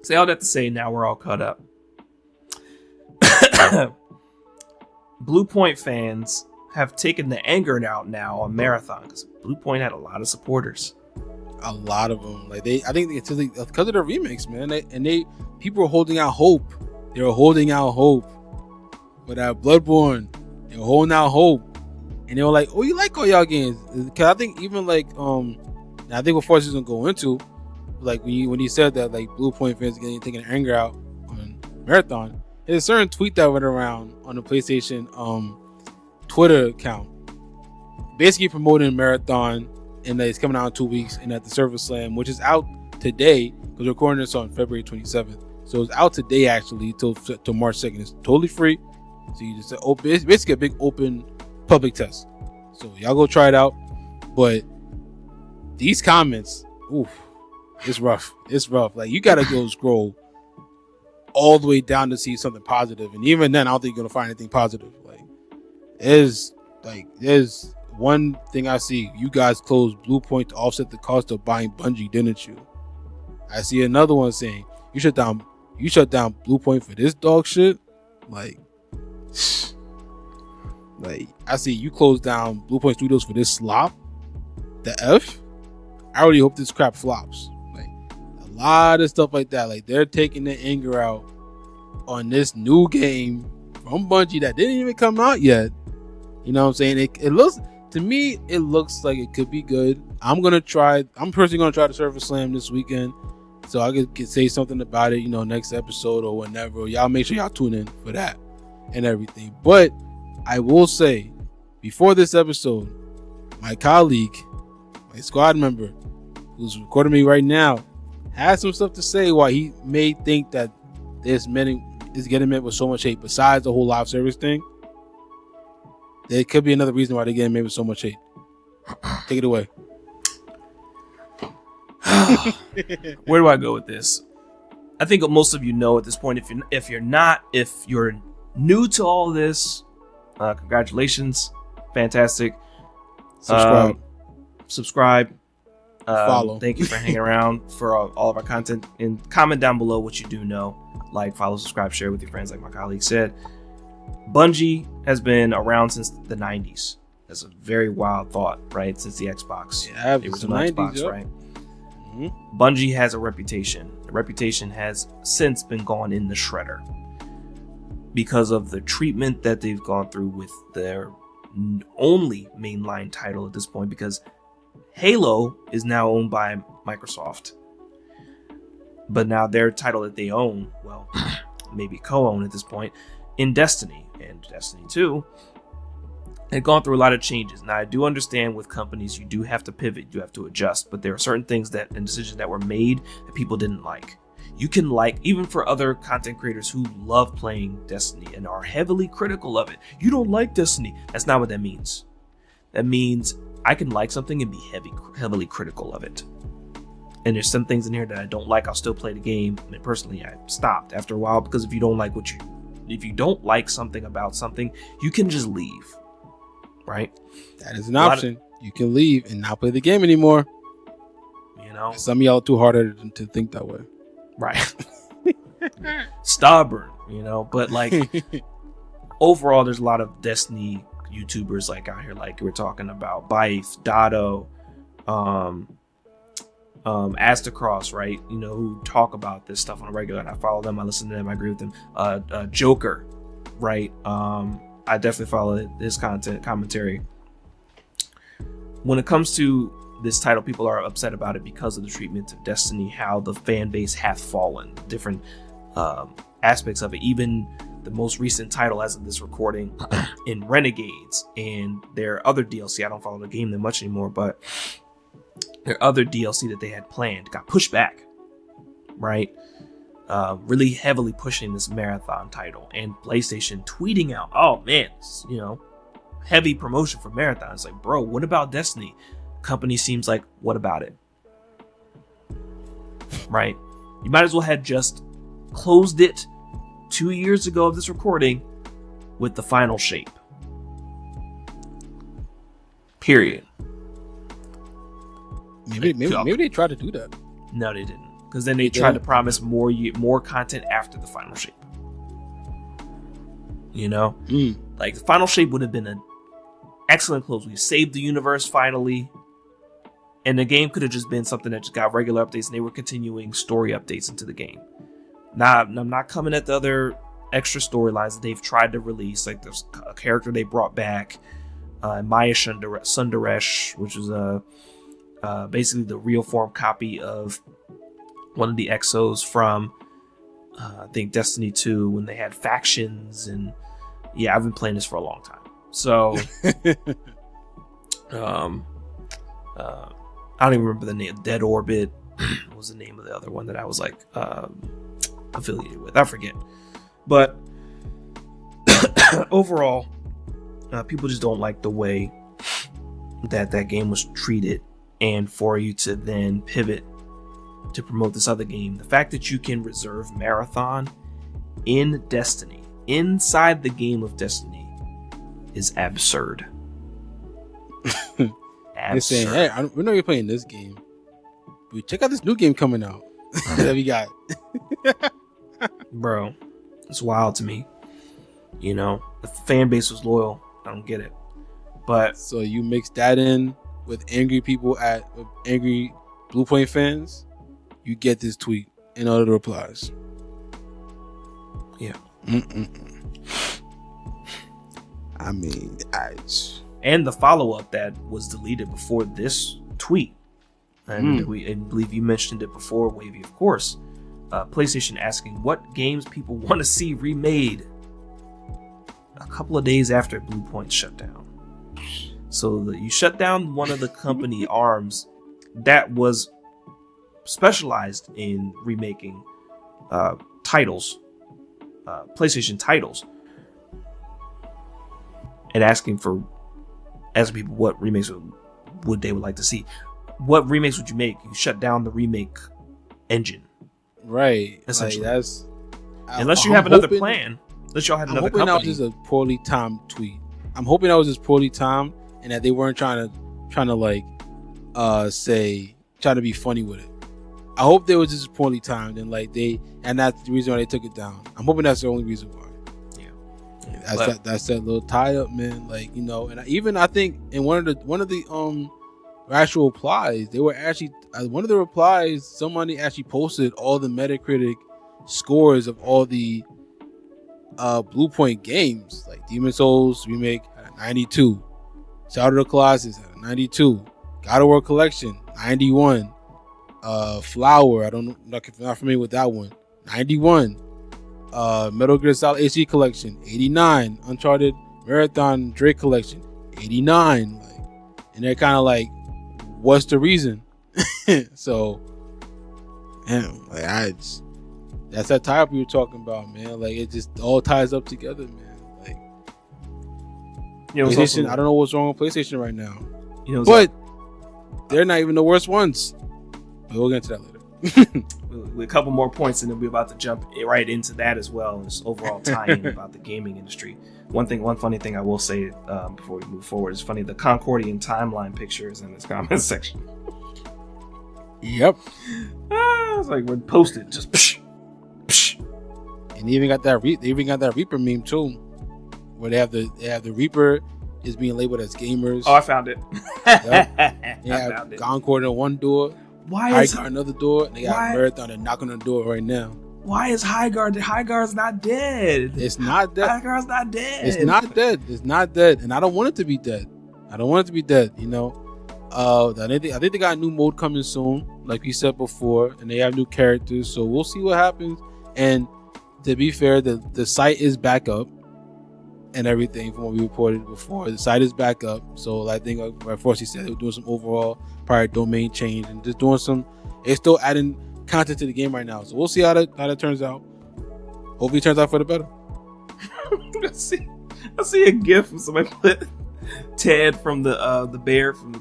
Say all that to say, now we're all caught up. Bluepoint fans have taken the anger out now on Marathon because Bluepoint had a lot of supporters. A lot of them, like I think it's because of the remakes, man. People were holding out hope. They were holding out hope for that Bloodborne. They were holding out hope, and they were like, "Oh, you like all y'all games?" Because I think even like I think what Force is gonna go into, like when he said that like Bluepoint fans are getting taking anger out on Marathon. There's a certain tweet that went around on the PlayStation Twitter account, basically promoting Marathon, and that it's coming out in 2 weeks, and at the Server Slam, which is out today, because we're recording this on February 27th, so it's out today actually till March 2nd. It's totally free, so you just it's basically a big open public test. So y'all go try it out. But these comments, oof, it's rough. It's rough. Like you gotta go scroll all the way down to see something positive, and even then I don't think you're gonna find anything positive. There's one thing I see: you guys closed Bluepoint to offset the cost of buying Bungie, didn't you? I see another one saying you shut down Bluepoint for this dog shit. Like I see you closed down Bluepoint Studios for this slop. The F. I really hope this crap flops. A lot of stuff like that. Like they're taking the anger out on this new game from Bungie that didn't even come out yet. You know what I'm saying? It looks to me, it looks like it could be good. I'm personally gonna try the Server Slam this weekend, so I could say something about it, next episode or whenever. Y'all make sure y'all tune in for that and everything. But I will say, before this episode, my colleague, my squad member, who's recording me right now, has some stuff to say why he may think that this is getting met with so much hate. Besides the whole live service thing, there could be another reason why they're getting made with so much hate. Take it away. Where do I go with this? I think most of you know at this point. If you're new to all this, congratulations, fantastic. Subscribe. Follow. Thank you for hanging around for all of our content, and comment down below what you do know. Like, follow, subscribe, share with your friends, like my colleague said. Bungie has been around since the 90s. That's a very wild thought, right? Since the Xbox. Yeah, it was an 90s, Xbox, yep. right? Mm-hmm. Bungie has a reputation. The reputation has since been gone in the shredder because of the treatment that they've gone through with their only mainline title at this point, because Halo is now owned by Microsoft. But now their title that they own, well, maybe co-own at this point, in Destiny and Destiny 2, had gone through a lot of changes. Now, I do understand with companies, you do have to pivot, you have to adjust, but there are certain things and decisions that were made that people didn't like. You can even for other content creators who love playing Destiny and are heavily critical of it. You don't like Destiny. That's not what that means. That means I can like something and be heavily critical of it. And there's some things in here that I don't like. I'll still play the game. I mean, personally, I stopped after a while, because if you don't like something about something, you can just leave. Right? That is an option. You can leave and not play the game anymore. Some of y'all are too hard to think that way. Right. Stubborn, but overall, there's a lot of Destiny YouTubers out here, we're talking about Bife, Dotto, Astacross, right? Who talk about this stuff on a regular, and I follow them, I listen to them, I agree with them. Joker, right? I definitely follow his commentary. When it comes to this title, people are upset about it because of the treatment of Destiny, how the fan base have fallen, different aspects of it. Even the most recent title as of this recording in Renegades and their other DLC, I don't follow the game that much anymore, but their other DLC that they had planned got pushed back, right? Really heavily pushing this Marathon title, and PlayStation tweeting out, oh man, heavy promotion for Marathon. It's like, bro, what about Destiny? Company seems like, what about it? Right? You might as well have just closed it 2 years ago of this recording with the final shape. Period. Maybe they tried to do that. No, they didn't. because then they tried to promise more content after the final shape. You know, like the final shape would have been an excellent close. We saved the universe finally, and the game could have just been something that just got regular updates, and they were continuing story updates into the game. Now, I'm not coming at the other extra storylines that they've tried to release. Like there's a character they brought back, Maya Sundaresh, which is basically the real form copy of one of the exos from I think Destiny 2 when they had factions. And yeah, I've been playing this for a long time, so I don't even remember the name. Dead Orbit. What was the name of the other one that I was like affiliated with? I forget. But overall, people just don't like the way that game was treated, and for you to then pivot to promote this other game, the fact that you can reserve Marathon in Destiny, inside the game of Destiny, is absurd. They're saying, hey, we know you're playing this game, but check out this new game coming out that we got. Bro, it's wild to me. You know, the fan base was loyal. I don't get it. But so you mix that in with angry people with angry Bluepoint fans, you get this tweet and all the replies. Yeah. I mean, and the follow-up that was deleted before this tweet, and I believe you mentioned it before, Wavy, of course. PlayStation asking what games people want to see remade a couple of days after Bluepoint shutdown. So you shut down one of the company arms that was specialized in remaking titles, PlayStation titles, and asking people what remakes would they would like to see. What remakes would you make? You shut down the remake engine. Right. Essentially. Like that's unless you have another plan. Unless y'all had another company. I'm hoping that was just a poorly timed tweet. I'm hoping that was just poorly timed and that they weren't trying to like trying to be funny with it. I hope they was just poorly timed and that's the reason why they took it down. I'm hoping that's the only reason why. Yeah. That's that little tie up, man. Like, you know, and I think in one of the actual replies, they were actually one of the replies, somebody actually posted all the Metacritic scores of all the Bluepoint games, like Demon Souls remake at a 92, Shadow of the Colossus at a 92, God of War Collection 91, Flower, not familiar with that one, 91, Metal Gear Solid HD Collection 89, Uncharted Marathon Drake Collection 89, and they're kind of like, what's the reason? So, damn, that's that tie up you were talking about, man. Like, it just all ties up together, man. Like, PlayStation, I don't know what's wrong with PlayStation right now. But they're not even the worst ones. But we'll get into that later. With a couple more points, and then we're about to jump right into that as well. This overall tie-in about the gaming industry. One funny thing I will say before we move forward is funny. The Concordian timeline picture is in this comment section. Yep. It's like when posted, just psh, psh. And they even got that Reaper meme too, where they have the Reaper is being labeled as gamers. Oh, I found it. Yep. They have Concord on one door. Why is another door? And they got Marathon and knocking on the door right now. Why is Highguard? Highguard's not dead. It's not dead. Highguard's not dead. It's not dead. It's not dead. And I don't want it to be dead. You know. I think they got a new mode coming soon, like we said before, and they have new characters. So we'll see what happens. And to be fair, the site is back up and everything from what we reported before. The site is back up. So I think, like Frosty said, they're doing some overall private domain change and just doing some. They're still adding content to the game right now. So we'll see how that turns out. Hopefully, it turns out for the better. I see a GIF of somebody put Ted from the bear from